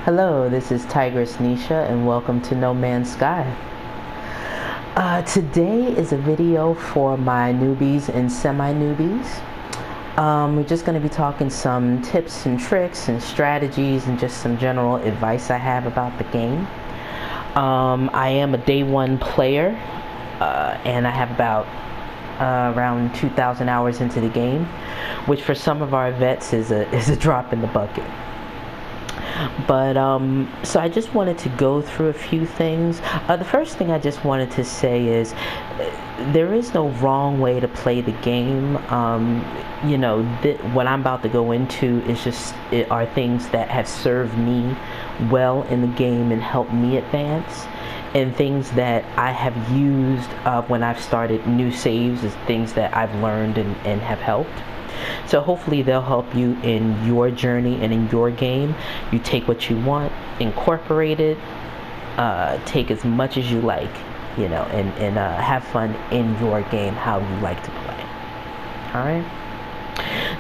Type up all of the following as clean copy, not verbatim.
Hello, this is Tigress Nisha and welcome to No Man's Sky. Today is a video for my newbies and semi-newbies. We're just going to be talking some tips and tricks and strategies and just some general advice I have about the game. I am a day one player and I have about around 2,000 hours into the game, which for some of our vets is a drop in the bucket. But so I just wanted to go through a few things. The first thing I just wanted to say is there is no wrong way to play the game. What I'm about to go into are things that have served me well in the game and helped me advance, and things that I have used when I've started new saves as things that I've learned and have helped. So hopefully they'll help you in your journey and in your game. You take what you want, incorporate it, take as much as you like, and have fun in your game how you like to play. All right.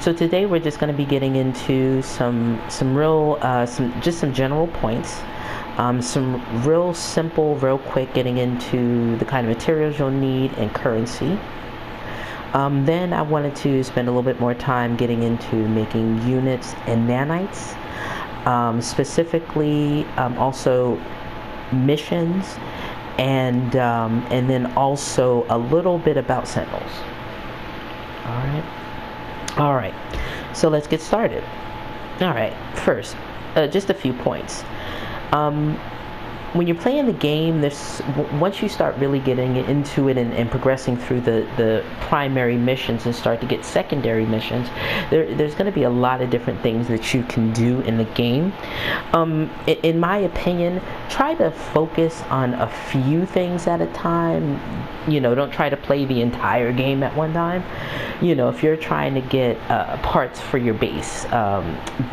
So today we're just going to be getting into some general points. Some real simple, real quick, getting into the kind of materials you'll need and currency. Then I wanted to spend a little bit more time getting into making units and nanites, specifically also missions, and then also a little bit about sentinels. All right. So let's get started. All right. First, just a few points. When you're playing the game, once you start really getting into it and progressing through the primary missions and start to get secondary missions, there's going to be a lot of different things that you can do in the game. In my opinion, try to focus on a few things at a time. Don't try to play the entire game at one time. If you're trying to get parts for your base,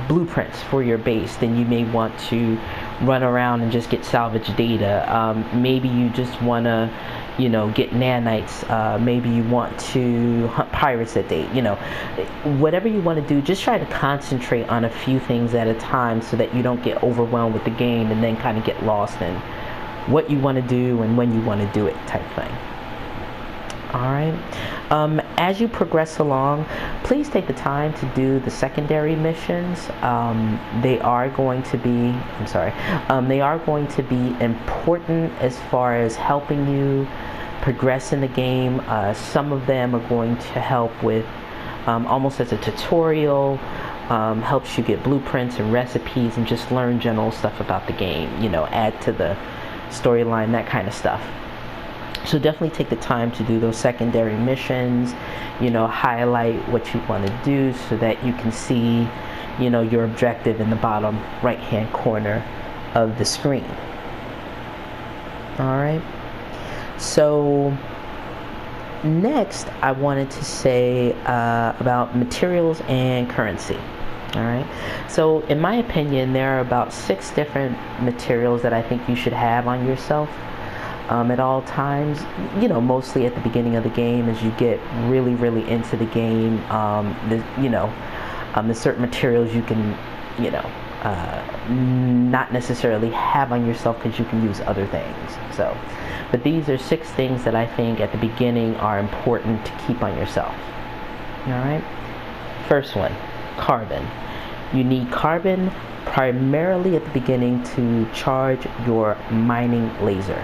blueprints for your base, then you may want to run around and just get salvage data. Maybe you just want to, get nanites. Maybe you want to hunt pirates that day. Whatever you want to do, just try to concentrate on a few things at a time so that you don't get overwhelmed with the game and then kind of get lost in what you want to do and when you want to do it type thing. All right. As you progress along, please take the time to do the secondary missions. They are going to be important as far as helping you progress in the game. Some of them are going to help with almost as a tutorial, helps you get blueprints and recipes and just learn general stuff about the game, add to the storyline, that kind of stuff. So definitely take the time to do those secondary missions, highlight what you want to do so that you can see, your objective in the bottom right-hand corner of the screen. All right. So next, I wanted to say about materials and currency. All right. So in my opinion, there are about 6 different materials that I think you should have on yourself. At all times, mostly at the beginning of the game as you get really, really into the game. There's certain materials you can, not necessarily have on yourself because you can use other things. But these are 6 things that I think at the beginning are important to keep on yourself. All right. First one, carbon. You need carbon primarily at the beginning to charge your mining laser.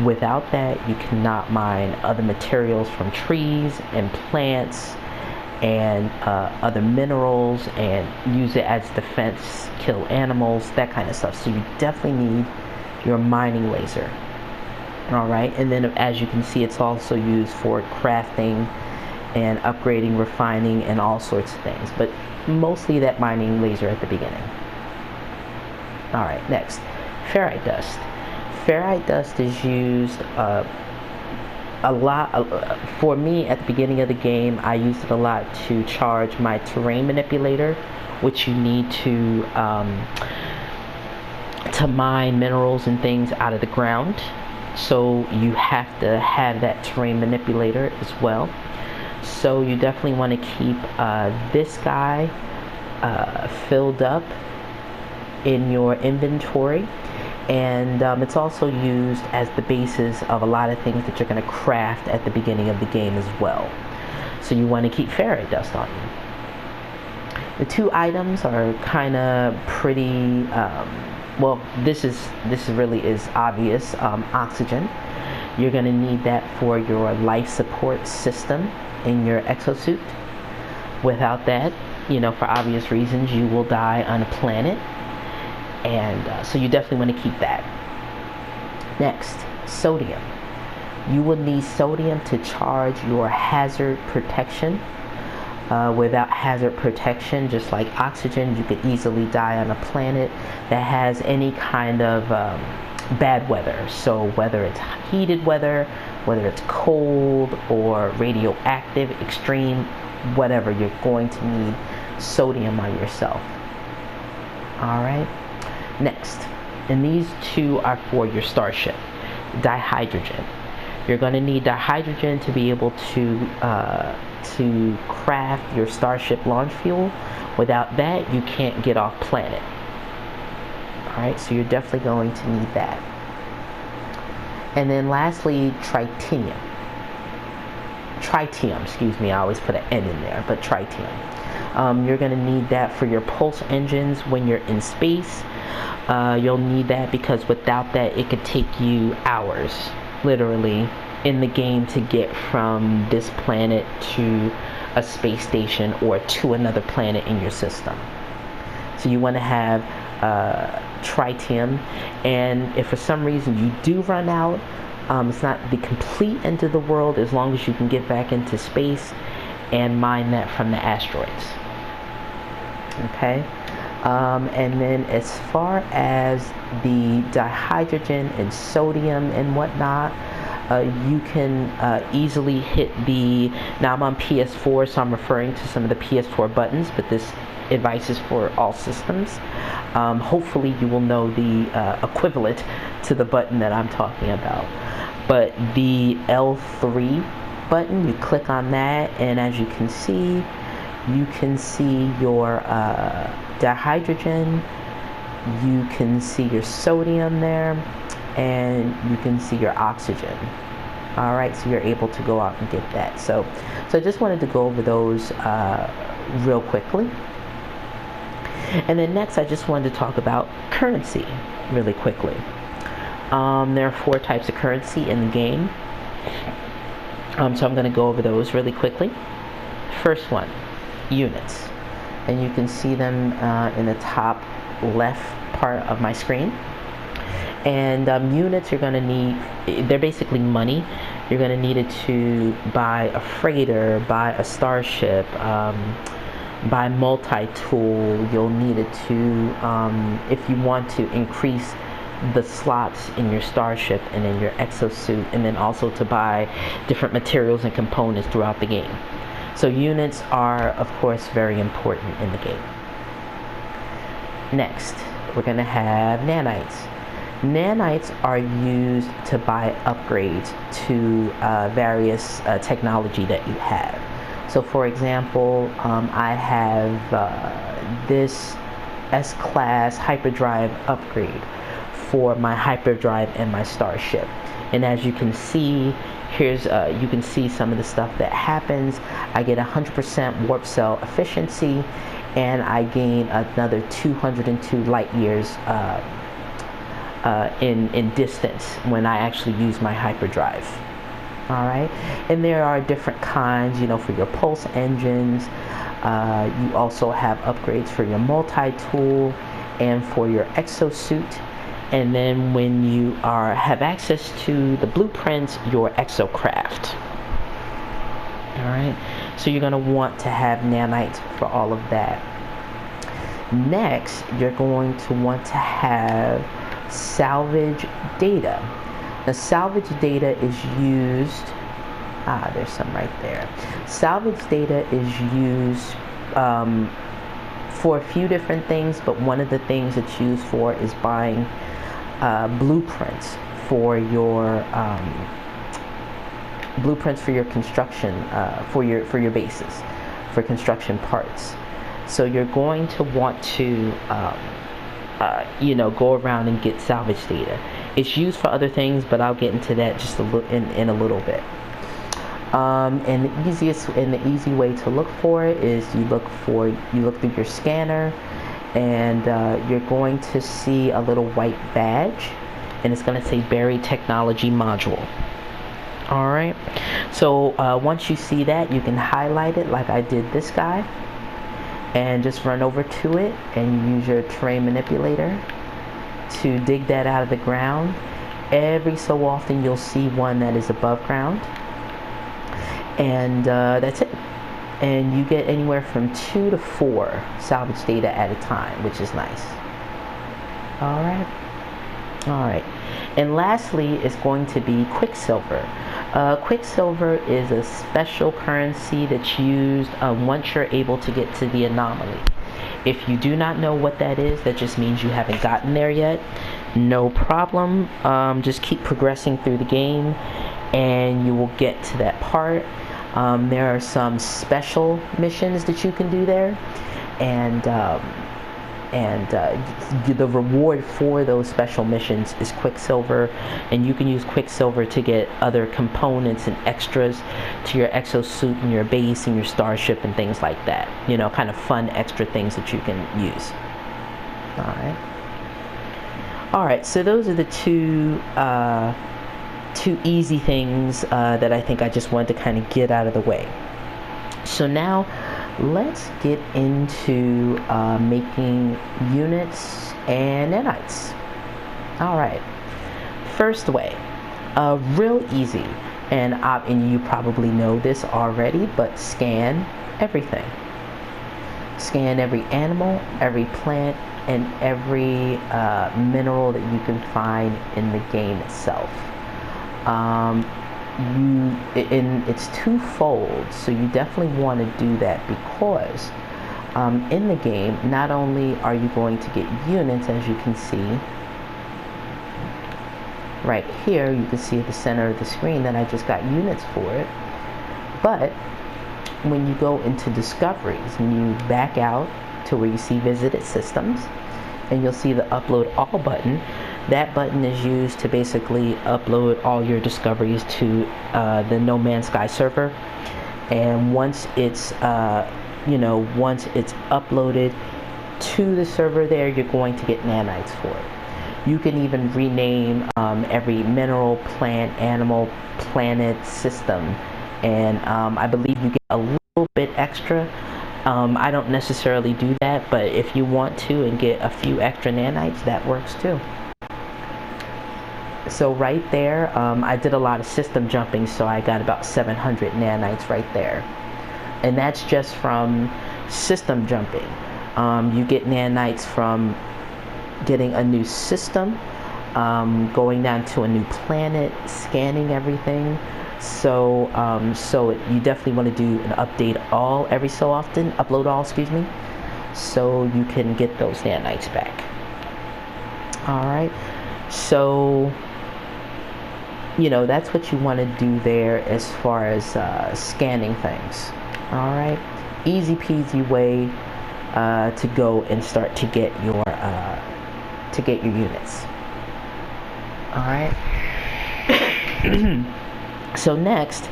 Without that, you cannot mine other materials from trees and plants and other minerals and use it as defense, kill animals, that kind of stuff. So you definitely need your mining laser. All right, and then as you can see, it's also used for crafting and upgrading, refining, and all sorts of things. But mostly that mining laser at the beginning. All right, next, ferrite dust. Ferrite dust is used a lot. For me, at the beginning of the game, I used it a lot to charge my terrain manipulator, which you need to mine minerals and things out of the ground. So you have to have that terrain manipulator as well. So you definitely want to keep this guy filled up in your inventory, and it's also used as the basis of a lot of things that you're going to craft at the beginning of the game as well. So you want to keep ferrite dust on you. The two items are kind of pretty, well, this really is obvious. Oxygen. You're going to need that for your life support system in your exosuit. Without that, for obvious reasons, you will die on a planet. And so you definitely want to keep that. Next, sodium. You will need sodium to charge your hazard protection. Without hazard protection, just like oxygen, you could easily die on a planet that has any kind of bad weather. So whether it's heated weather, whether it's cold or radioactive, extreme, whatever, you're going to need sodium on yourself. All right. Next, and these two are for your starship. Dihydrogen. You're going to need dihydrogen to be able to craft your starship launch fuel. Without that, you can't get off planet. Alright, so you're definitely going to need that. And then lastly, tritium, excuse me, I always put an N in there, but tritium. You're going to need that for your pulse engines when you're in space. You'll need that because without that, it could take you hours, literally, in the game to get from this planet to a space station or to another planet in your system. So you want to have tritium, and if for some reason you do run out, it's not the complete end of the world as long as you can get back into space and mine that from the asteroids. Okay. And then as far as the dihydrogen and sodium and whatnot, you can easily hit the, now I'm on PS4, so I'm referring to some of the PS4 buttons, but this advice is for all systems. Hopefully you will know the equivalent to the button that I'm talking about. But the L3 button, you click on that, and as you can see your dihydrogen, you can see your sodium there, and you can see your oxygen. Alright, so you're able to go out and get that. So I just wanted to go over those real quickly. And then next I just wanted to talk about currency really quickly. There are 4 types of currency in the game. So I'm going to go over those really quickly. First one, units. And you can see them in the top left part of my screen. And units you're going to need, they're basically money. You're going to need it to buy a freighter, buy a starship, buy multi-tool. You'll need it to, if you want to increase the slots in your starship and in your exosuit, and then also to buy different materials and components throughout the game. So units are, of course, very important in the game. Next, we're going to have nanites. Nanites are used to buy upgrades to various technology that you have. So for example, I have this S-Class hyperdrive upgrade for my hyperdrive and my starship. And as you can see, here's you can see some of the stuff that happens. I get 100% warp cell efficiency, and I gain another 202 light years in distance when I actually use my hyperdrive. Alright, and there are different kinds, for your pulse engines. You also have upgrades for your multi-tool and for your exosuit. And then when you have access to the blueprints, your exocraft. Alright, so you're going to want to have nanites for all of that. Next, you're going to want to have salvage data. The salvage data is used, there's some right there. Salvage data is used for a few different things, but one of the things it's used for is buying blueprints for your construction, for your bases, for construction parts. So you're going to want to go around and get salvage data. It's used for other things, but I'll get into that just in a little bit. And the easy way to look for it is you look through your scanner, and you're going to see a little white badge, and it's going to say Buried Technology Module. All right. So once you see that, you can highlight it like I did this guy, and just run over to it and use your terrain manipulator to dig that out of the ground. Every so often you'll see one that is above ground, and that's it. And you get anywhere from 2 to 4 salvage data at a time, which is nice. All right. And lastly is going to be Quicksilver. Quicksilver is a special currency that's used once you're able to get to the anomaly. If you do not know what that is, that just means you haven't gotten there yet. No problem. Just keep progressing through the game, and you will get to that part. There are some special missions that you can do there, and the reward for those special missions is Quicksilver, and you can use Quicksilver to get other components and extras to your exosuit and your base and your starship and things like that. Kind of fun extra things that you can use. All right. So those are the two easy things that I think I just wanted to kind of get out of the way. So now let's get into making units and nanites. All right. First way, real easy, and you probably know this already, but scan everything. Scan every animal, every plant, and every mineral that you can find in the game itself. It's twofold, so you definitely want to do that, because in the game, not only are you going to get units, as you can see right here, you can see at the center of the screen that I just got units for it, but when you go into discoveries and you back out to where you see visited systems, and you'll see the upload all button. That button is used to basically upload all your discoveries to the No Man's Sky server, and once it's uploaded to the server there, you're going to get nanites for it. You can even rename every mineral, plant, animal, planet, system, and I believe you get a little bit extra. I don't necessarily do that, but if you want to and get a few extra nanites, that works too. So right there, I did a lot of system jumping, so I got about 700 nanites right there. And that's just from system jumping. You get nanites from getting a new system, going down to a new planet, scanning everything. So you definitely want to do an upload all, so you can get those nanites back. All right. So that's what you want to do there as far as scanning things. All right, easy peasy way to go and start to get your units. All right. So next,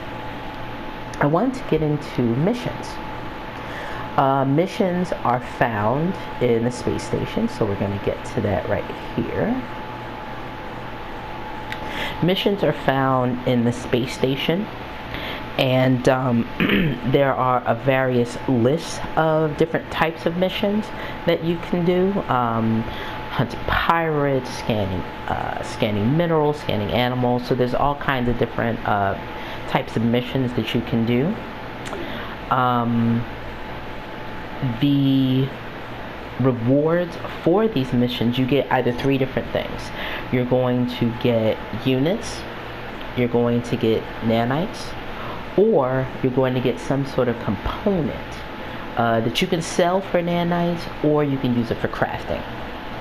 I want to get into missions. Missions are found in the space station, so we're going to get to that right here. Missions are found in the space station, and there are a various lists of different types of missions that you can do. Hunting pirates, scanning minerals, scanning animals. So there's all kinds of different types of missions that you can do. The rewards for these missions, you get either 3 different things. You're going to get units, you're going to get nanites, or you're going to get some sort of component that you can sell for nanites, or you can use it for crafting.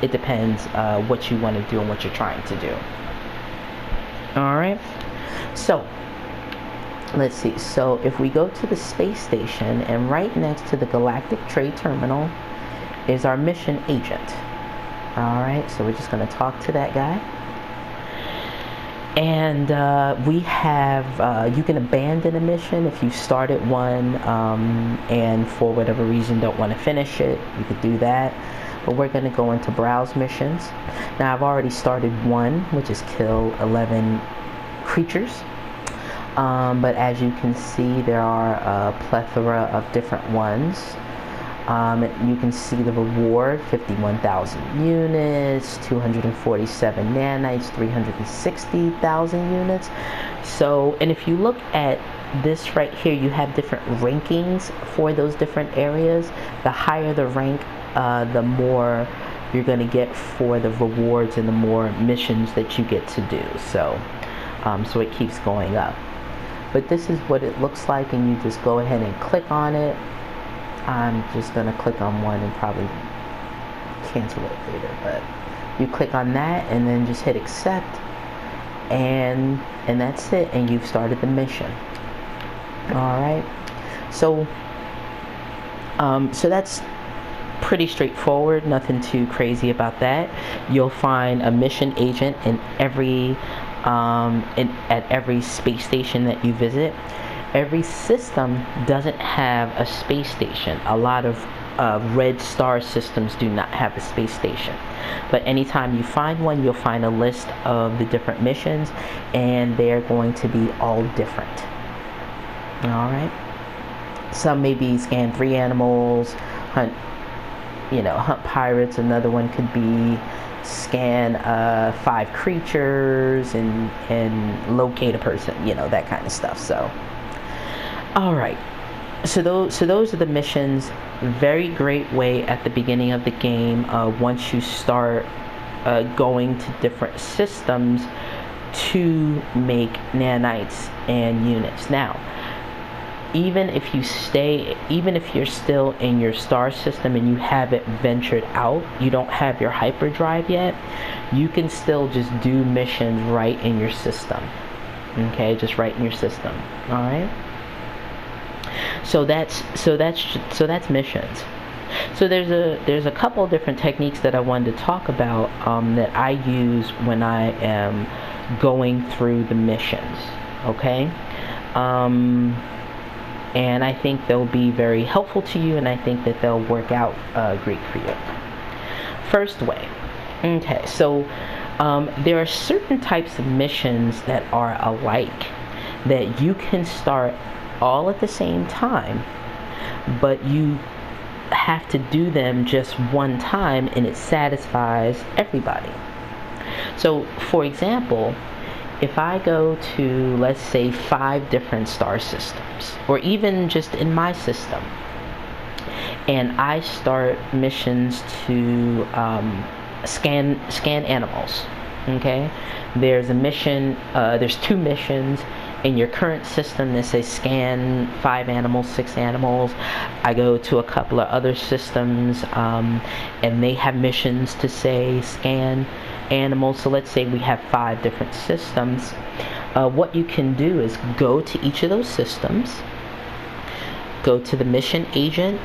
It depends what you want to do and what you're trying to do. All right. So let's see. So if we go to the space station, and right next to the Galactic Trade Terminal is our mission agent. Alright, so we're just going to talk to that guy. And we have, you can abandon a mission if you started one and for whatever reason don't want to finish it. You could do that. But we're going to go into browse missions. Now I've already started one, which is kill 11 creatures. But as you can see, there are a plethora of different ones. You can see the reward, 51,000 units, 247 nanites, 360,000 units. So, and if you look at this right here, you have different rankings for those different areas. The higher the rank, the more you're going to get for the rewards and the more missions that you get to do. So, so it keeps going up. But this is what it looks like, and you just go ahead and click on it. I'm just going to click on one and probably cancel it later, but you click on that and then just hit accept, and that's it, and you've started the mission. Alright, so so that's pretty straightforward, nothing too crazy about that. You'll find a mission agent in every at every space station that you visit. Every system doesn't have a space station. A lot of red star systems do not have a space station. But anytime you find one, you'll find a list of the different missions, and they're going to be all different. Alright? Some may be scan 3 animals, hunt pirates. Another one could be scan 5 creatures and locate a person, that kind of stuff. So alright, so those are the missions. Very great way at the beginning of the game, once you start going to different systems to make nanites and units. Now, even if you're still in your star system and you haven't ventured out, you don't have your hyperdrive yet, you can still just do missions right in your system. Okay, just right in your system. Alright? So that's missions. So there's a couple different techniques that I wanted to talk about that I use when I am going through the missions. Okay, and I think they'll be very helpful to you, and I think that they'll work out great for you. First way. Okay, so there are certain types of missions that are alike that you can start all at the same time, but you have to do them just one time and it satisfies everybody. So for example, if I go to, let's say, 5 different star systems, or even just in my system, and I start missions to scan animals. Okay, there's a mission, there's 2 missions in your current system that say scan 5 animals, 6 animals. I go to a couple of other systems and they have missions to say scan animals. So let's say we have 5 different systems. What you can do is go to each of those systems, go to the mission agent,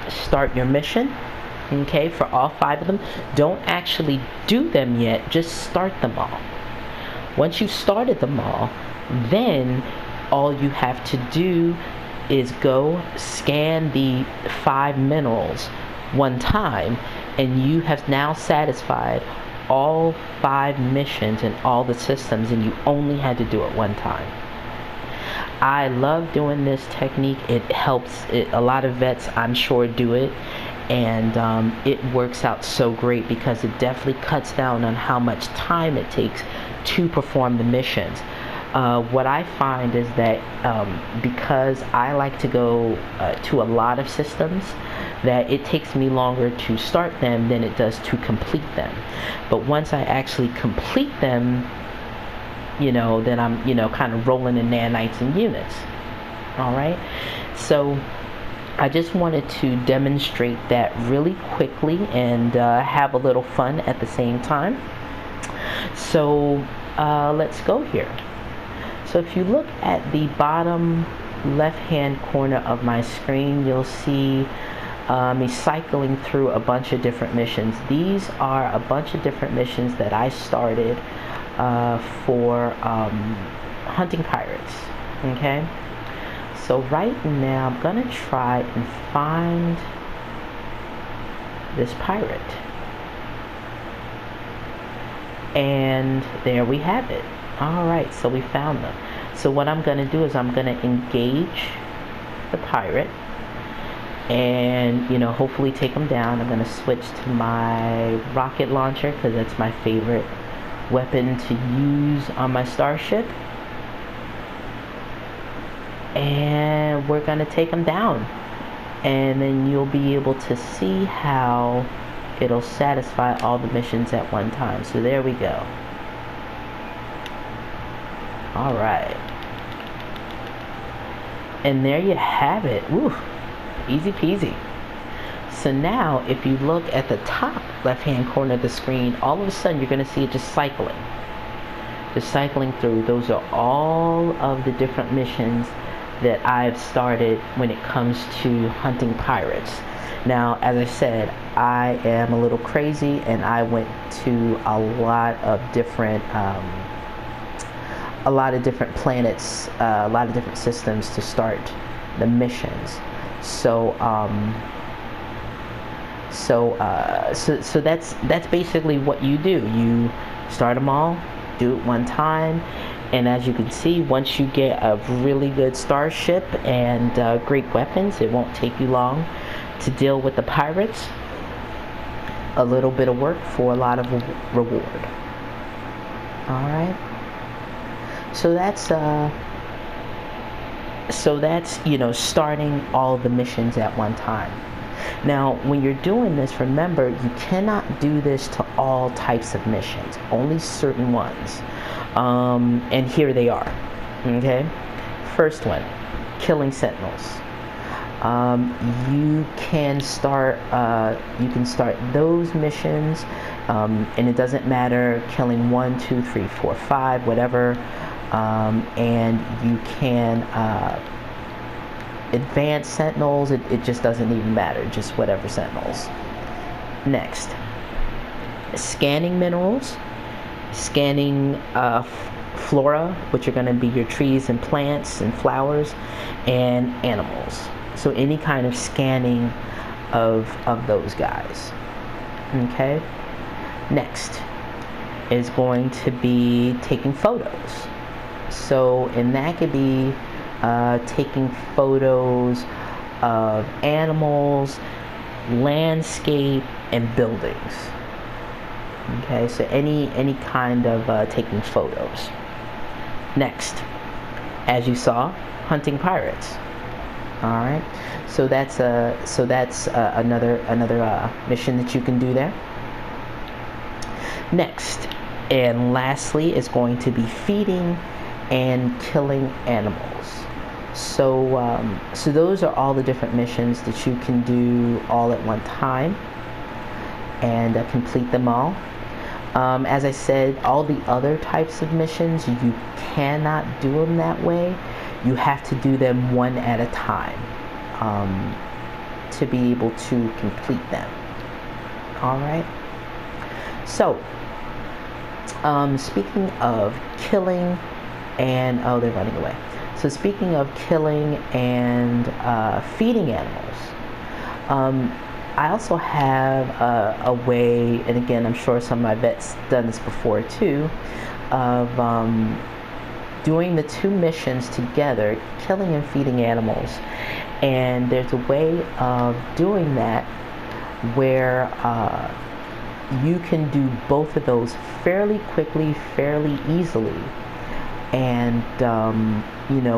start your mission. Okay, for all 5 of them. Don't actually do them yet, just start them all. Once you've started them all, then all you have to do is go scan the 5 minerals one time, and you have now satisfied all 5 missions in all the systems, and you only had to do it one time. I love doing this technique. It helps. A lot of vets, I'm sure, do it, and it works out so great because it definitely cuts down on how much time it takes to perform the missions. What I find is that because I like to go to a lot of systems, that it takes me longer to start them than it does to complete them. But once I actually complete them, then I'm kind of rolling in nanites and units. Alright, so I just wanted to demonstrate that really quickly and have a little fun at the same time. So let's go here. So if you look at the bottom left hand corner of my screen, you'll see me cycling through a bunch of different missions. These are a bunch of different missions that I started for hunting pirates. Okay, so right now I'm gonna try and find this pirate, and there we have it. All right, so we found them. So what I'm gonna do is I'm gonna engage the pirate, and hopefully take them down. I'm gonna switch to my rocket launcher because that's my favorite weapon to use on my starship, and we're gonna take them down, and then you'll be able to see how it'll satisfy all the missions at one time. So there we go. All right, and there you have it. Woo, easy peasy. So now if you look at the top left hand corner of the screen, all of a sudden you're going to see it just cycling through. Those are all of the different missions that I've started when it comes to hunting pirates. Now, as I said, I am a little crazy, and I went to a lot of different planets, a lot of different systems to start the missions. So that's basically what you do. You start them all, do it one time, and as you can see, once you get a really good starship and great weapons, it won't take you long to deal with the pirates. A little bit of work for a lot of reward. All right. So that's starting all the missions at one time. Now, when you're doing this, remember, you cannot do this to all types of missions, only certain ones. And here they are. Okay, first one, killing sentinels. You can start those missions, and it doesn't matter, killing 1, 2, 3, 4, 5, whatever. And you can advanced sentinels. It just doesn't even matter, just whatever sentinels. Next, scanning minerals, scanning flora, which are going to be your trees and plants and flowers, and animals. So any kind of scanning of those guys. Okay. Next is going to be taking photos. So, and that could be taking photos of animals, landscape, and buildings. Okay, so any kind of taking photos. Next, as you saw, hunting pirates. All right, so that's another mission that you can do there. Next, and lastly, is going to be feeding and killing animals. So those are all the different missions that you can do all at one time and complete them all. As I said, all the other types of missions, you cannot do them that way. You have to do them one at a time to be able to complete them. All right. So, speaking of killing and, oh, they're running away. So speaking of killing and feeding animals, I also have a way, and again, I'm sure some of my vets done this before too, of doing the two missions together, killing and feeding animals. And there's a way of doing that where you can do both of those fairly quickly, fairly easily, and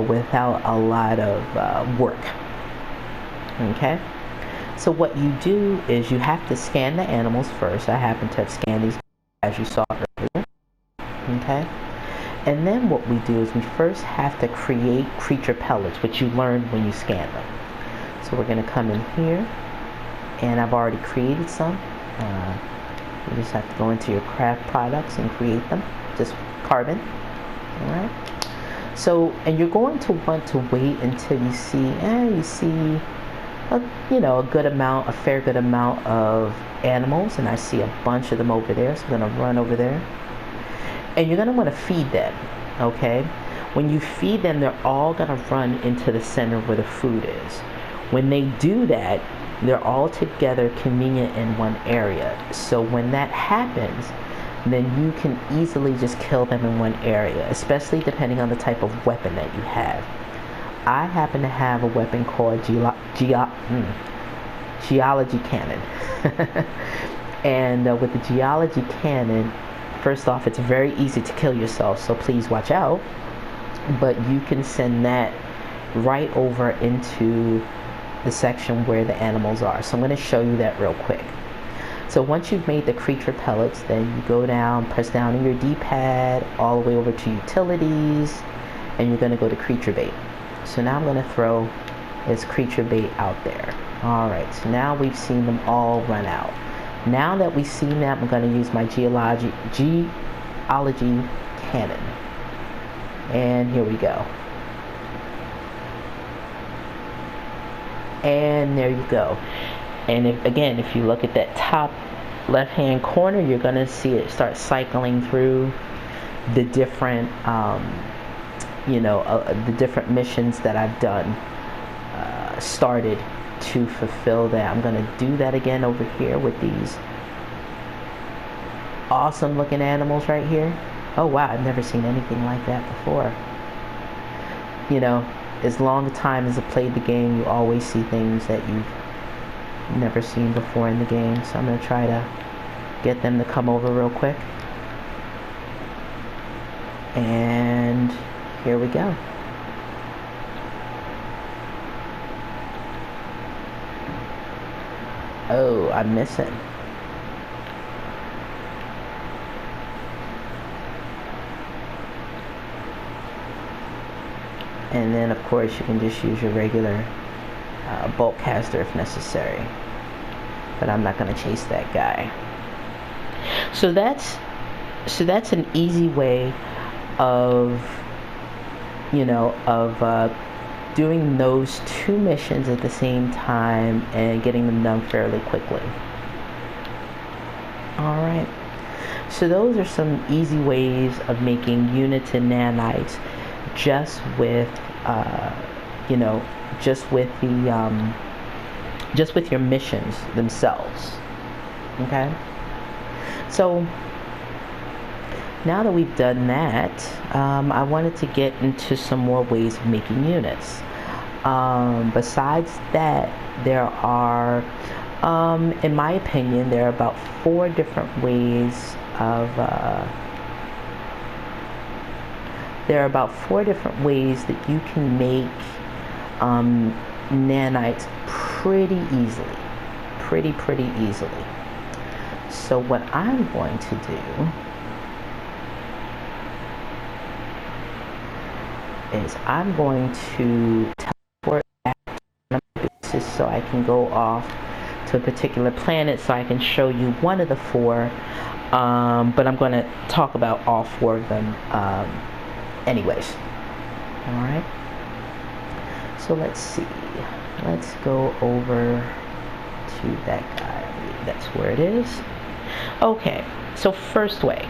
without a lot of work. Okay, so what you do is you have to scan the animals first. I happen to have scanned these as you saw earlier. Okay, and then what we do is we first have to create creature pellets, which you learned when you scan them. So we're going to come in here, and I've already created some. You just have to go into your craft products and create them, just carbon. All right. So, and you're going to want to wait until you see a good amount, a fair good amount of animals, and I see a bunch of them over there, so I'm gonna run over there. And you're gonna want to feed them, okay? When you feed them, they're all gonna run into the center where the food is. When they do that, they're all together convenient in one area. So when that happens, then you can easily just kill them in one area, especially depending on the type of weapon that you have. I happen to have a weapon called geology cannon. And with the geology cannon, first off, it's very easy to kill yourself, so please watch out. But you can send that right over into the section where the animals are. So I'm going to show you that real quick. So once you've made the creature pellets, then you go down, press down on your D-pad, all the way over to utilities, and you're going to go to creature bait. So now I'm going to throw this creature bait out there. Alright, so now we've seen them all run out. Now that we've seen that, I'm going to use my geology cannon. And here we go. And there you go. And if you look at that top left hand corner, you're going to see it start cycling through the different the different missions that I've done, started to fulfill that. I'm going to do that again over here with these awesome looking animals right here. Oh wow, I've never seen anything like that before. As long a time as I've played the game, you always see things that you've never seen before in the game. So I'm going to try to get them to come over real quick. And here we go. Oh, I'm missing. And then of course you can just use your regular bolt caster if necessary. But I'm not going to chase that guy. So that's an easy way of doing those two missions at the same time and getting them done fairly quickly. Alright, so those are some easy ways of making units and nanites just with your missions themselves. Okay, so now that we've done that, I wanted to get into some more ways of making units. Besides that, there are, in my opinion, there are about 4 different ways of, that you can make nanites pretty easily. Pretty easily. So what I'm going to do is I'm going to teleport back to my bases so I can go off to a particular planet so I can show you one of the 4, but I'm going to talk about all 4 of them anyways. Alright, so let's see, let's go over to that guy. That's where it is. Okay, so first way,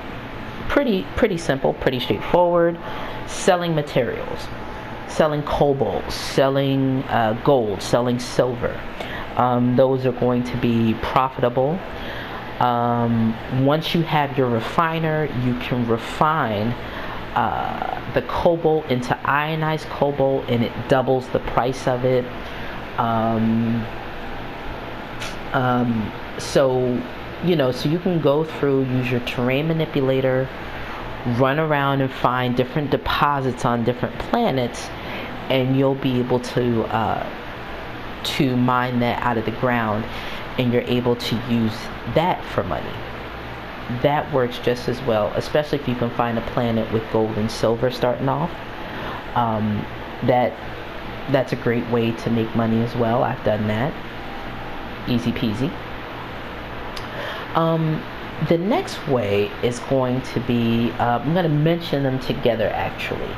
pretty simple, pretty straightforward. Selling materials, selling cobalt, selling gold, selling silver. Those are going to be profitable. Once you have your refiner, you can refine the cobalt into ionized cobalt, and it doubles the price of it. So you can go through, use your terrain manipulator, run around and find different deposits on different planets, and you'll be able to mine that out of the ground, and you're able to use that for money. That works just as well, especially if you can find a planet with gold and silver starting off. That's a great way to make money as well. I've done that. Easy peasy. The next way is going to be, I'm going to mention them together actually.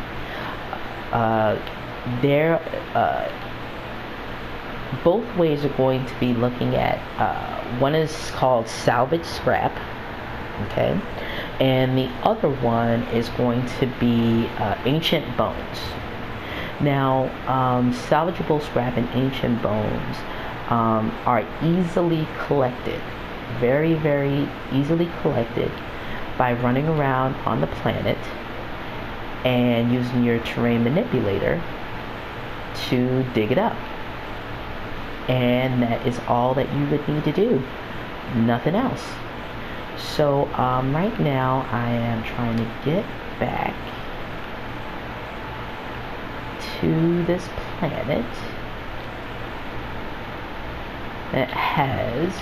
both ways are going to be looking at, one is called salvage scrap, okay, and the other one is going to be ancient bones. Now, salvageable scrap and ancient bones are easily collected, very, very easily collected by running around on the planet and using your terrain manipulator to dig it up. And that is all that you would need to do, nothing else. So right now I am trying to get back to this planet that has,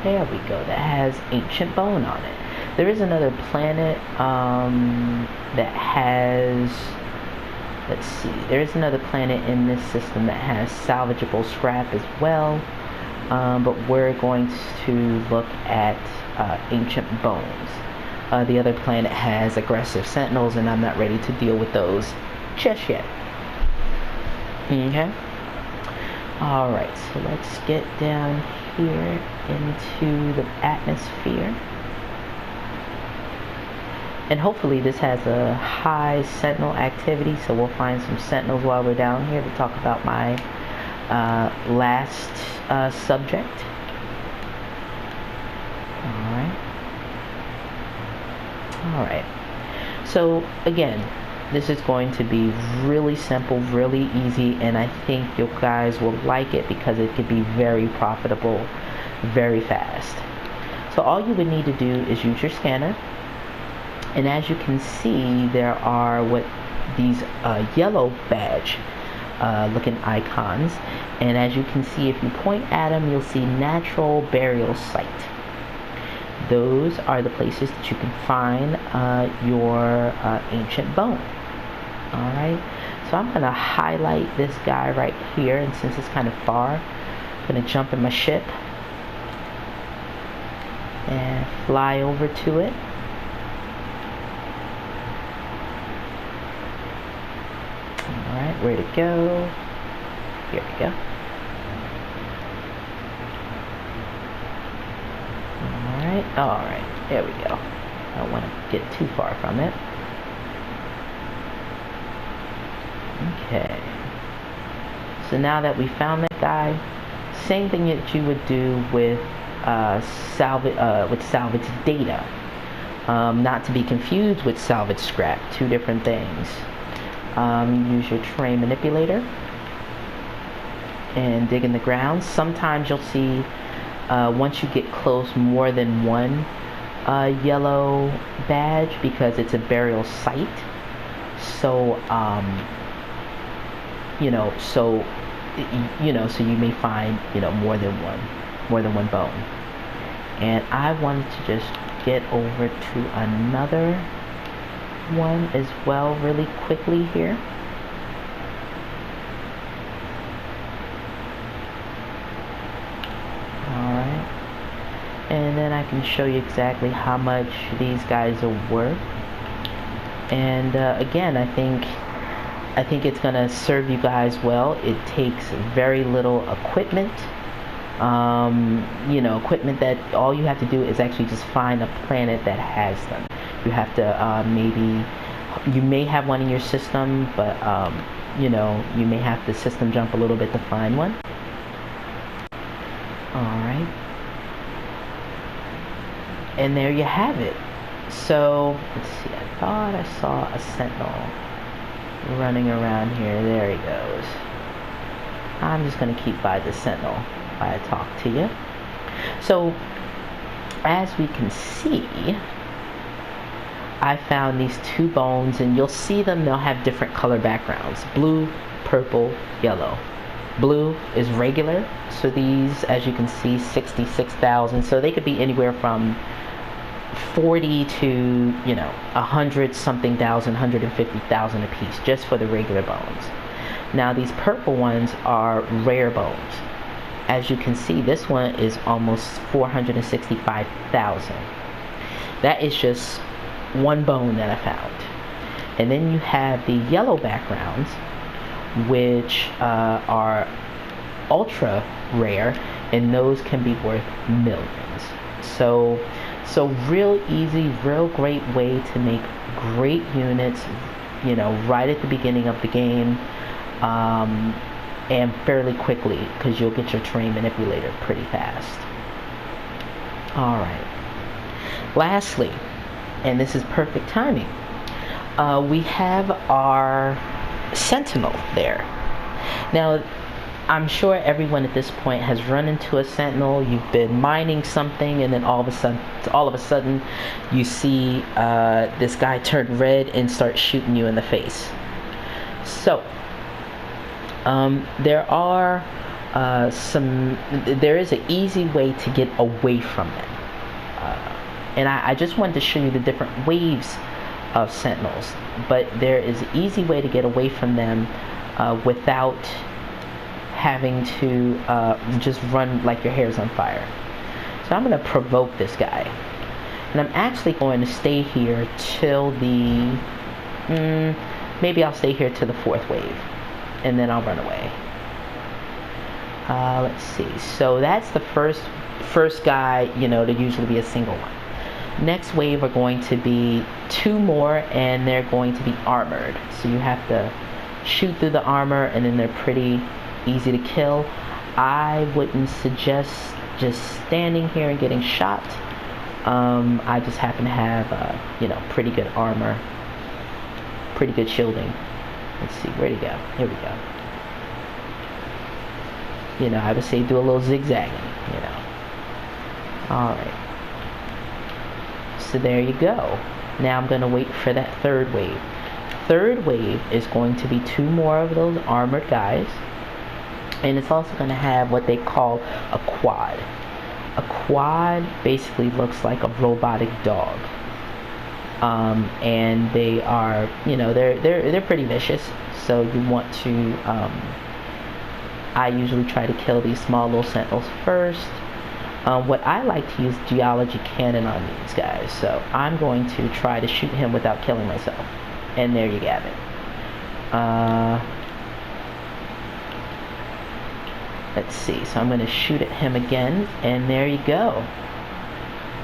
there we go, that has ancient bone on it. There is another planet that has, let's see, there is another planet in this system that has salvageable scrap as well, but we're going to look at ancient bones. The other planet has aggressive sentinels, and I'm not ready to deal with those just yet. Okay. Alright, so let's get down here into the atmosphere. And hopefully this has a high sentinel activity, so we'll find some sentinels while we're down here to talk about my last subject. Alright, so again, this is going to be really simple, really easy, and I think you guys will like it because it could be very profitable very fast. So all you would need to do is use your scanner, and as you can see, there are what these yellow badge looking icons, and as you can see, if you point at them, you'll see natural burial site. Those are the places that you can find your ancient bone. Alright, so I'm going to highlight this guy right here, and since it's kind of far, I'm going to jump in my ship and fly over to it. Alright, where'd it go? Here we go. Alright, there we go. I don't want to get too far from it. Okay. So now that we found that guy, same thing that you would do with salvage data. Not to be confused with salvage scrap, two different things. Use your terrain manipulator and dig in the ground. Sometimes you'll see once you get close more than one yellow badge because it's a burial site. So so you may find more than one bone. And I wanted to just get over to another one as well really quickly here. Alright, and then I can show you exactly how much these guys are worth. And again, I think it's gonna serve you guys well. It takes very little equipment. Equipment that all you have to do is actually just find a planet that has them. You have to you may have one in your system, but you may have to system jump a little bit to find one. Alright, and there you have it. So let's see, I thought I saw a sentinel running around here. There he goes. I'm just going to keep by the sentinel while I talk to you. So as we can see, I found these two bones, and you'll see them, they'll have different color backgrounds: blue, purple, yellow. Blue is regular, so these, as you can see, 66,000, so they could be anywhere from 40 to 100 something thousand, 150,000 a piece, just for the regular bones. Now these purple ones are rare bones. As you can see, this one is almost 465,000. That is just one bone that I found. And then you have the yellow backgrounds, which are ultra rare, and those can be worth millions. So real easy, real great way to make great units, right at the beginning of the game, and fairly quickly, because you'll get your terrain manipulator pretty fast. Alright. Lastly, and this is perfect timing, we have our sentinel there. Now, I'm sure everyone at this point has run into a sentinel. You've been mining something, and then all of a sudden, you see this guy turn red and start shooting you in the face. So, there is an easy way to get away from them, and I just wanted to show you the different waves of sentinels. But there is an easy way to get away from them without having to just run like your hair's on fire. So I'm going to provoke this guy, and I'm actually going to stay here till the maybe I'll stay here till the 4th wave, and then I'll run away. Let's see. So that's the first guy, to usually be a single one. Next wave are going to be 2 more, and they're going to be armored. So you have to shoot through the armor, and then they're pretty easy to kill. I wouldn't suggest just standing here and getting shot. I just happen to have, pretty good armor, pretty good shielding. Let's see, where'd he go? Here we go. I would say do a little zigzagging, Alright. So there you go. Now I'm going to wait for that 3rd wave. 3rd wave is going to be 2 more of those armored guys. And it's also going to have what they call a quad. A quad basically looks like a robotic dog. And they are, they're pretty vicious. So you want to, I usually try to kill these small little sentinels first. What I like to use geology cannon on these guys. So I'm going to try to shoot him without killing myself. And there you have it. Let's see, so I'm going to shoot at him again, and there you go.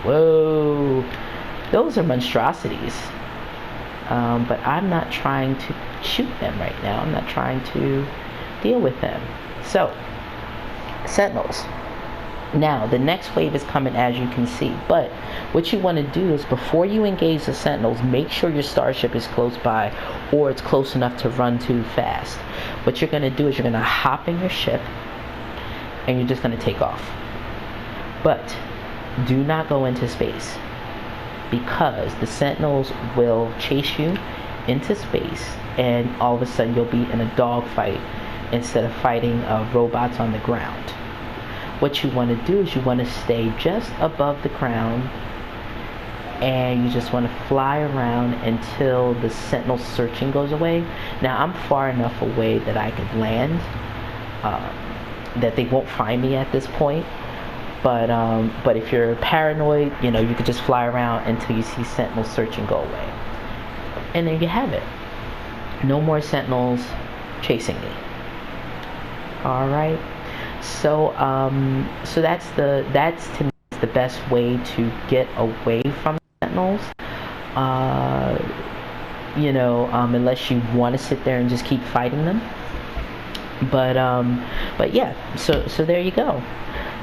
Whoa, those are monstrosities. But I'm not trying to shoot them right now. I'm not trying to deal with them. So, sentinels. Now, the next wave is coming, as you can see. But what you want to do is, before you engage the sentinels, make sure your starship is close by, or it's close enough to run to fast. What you're going to do is you're going to hop in your ship, and you're just going to take off. But do not go into space, because the sentinels will chase you into space, and all of a sudden you'll be in a dogfight instead of fighting robots on the ground. What you want to do is you want to stay just above the ground, and you just want to fly around until the sentinel searching goes away. Now I'm far enough away that I could land, that they won't find me at this point. But if you're paranoid, you could just fly around until you see sentinels searching go away. And there you have it. No more sentinels chasing me. Alright. So that's to me the best way to get away from sentinels. Unless you want to sit there and just keep fighting them. But yeah, so there you go.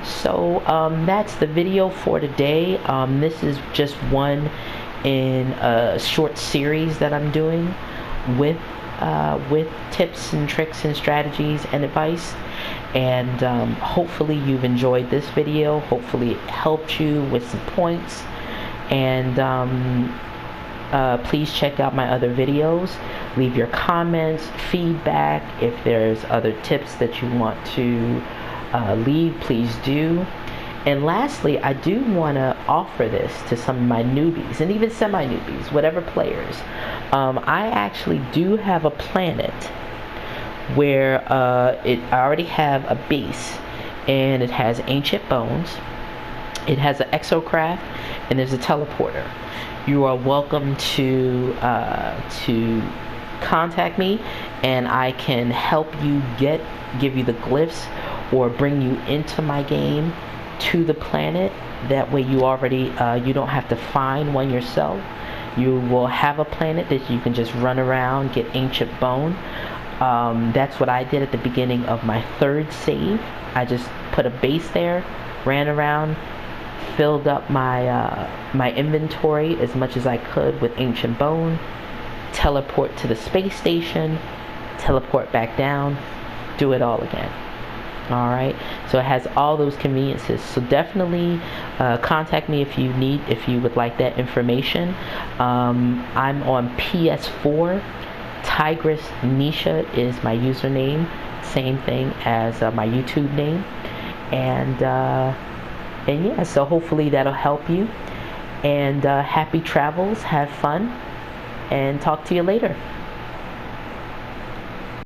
So that's the video for today. This is just one in a short series that I'm doing with tips and tricks and strategies and advice. And hopefully you've enjoyed this video. Hopefully it helped you with some points. And please check out my other videos. Leave your comments, feedback. If there's other tips that you want to leave, please do. And lastly, I do want to offer this to some of my newbies and even semi-newbies, whatever players. I actually do have a planet where I already have a base, and it has ancient bones, it has an exocraft, and there's a teleporter. You are welcome to contact me and I can help you give you the glyphs or bring you into my game to the planet. That way you already, you don't have to find one yourself. You will have a planet that you can just run around, get ancient bone. That's what I did at the beginning of my third save. I just put a base there, ran around, filled up my inventory as much as I could with ancient bone, teleport to the space station, teleport back down, do it all again. Alright, so it has all those conveniences. So definitely contact me if you would like that information. I'm on PS4. Tigress Nisha is my username, same thing as my YouTube name, and yeah, so hopefully that'll help you, and happy travels, have fun, and talk to you later.